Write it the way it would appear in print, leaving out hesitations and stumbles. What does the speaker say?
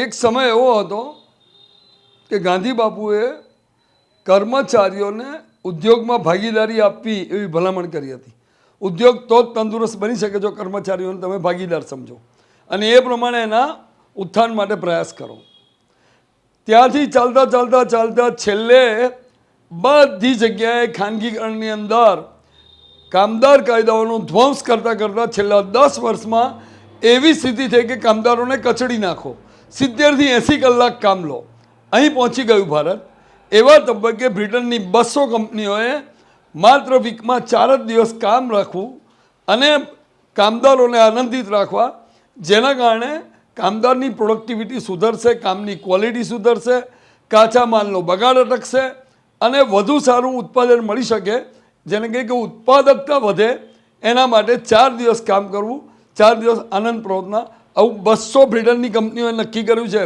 એક સમય એવો હતો કે ગાંધી બાપુએ કર્મચારીઓને ઉદ્યોગમાં ભાગીદારી આપવી એવી ભલામણ કરી હતી. ઉદ્યોગ તો જ તંદુરસ્ત બની શકે જો કર્મચારીઓને તમે ભાગીદાર સમજો અને એ પ્રમાણે એના ઉત્થાન માટે પ્રયાસ કરો. ત્યાંથી ચાલતા ચાલતા ચાલતા છેલ્લે બધી જગ્યાએ ખાનગીકરણની અંદર કામદાર કાયદાઓનો ધ્વંસ કરતાં કરતાં છેલ્લા 10 વર્ષમાં એવી સ્થિતિ થઈ કે કામદારોને કચડી નાખો, 70થી 80 કલાક કામ લો, અહીં પહોંચી ગયું ભારત. એવા તબક્કે બ્રિટનની 200 કંપનીઓએ માત્ર વીકમાં 4 જ દિવસ કામ રાખવું અને કામદારોને આનંદિત રાખવા, જેના કારણે કામદારની પ્રોડક્ટિવિટી સુધરશે, કામની ક્વોલિટી સુધરશે, કાચા માલનો બગાડ અટકશે અને વધુ સારું ઉત્પાદન મળી શકે. જેને કહે કે ઉત્પાદકતા વધે એના માટે 4 દિવસ કામ કરવું, 4 દિવસ આનંદ પ્રવૃત્તિના, આવું 200 બ્રિટનની કંપનીઓએ નક્કી કર્યું છે.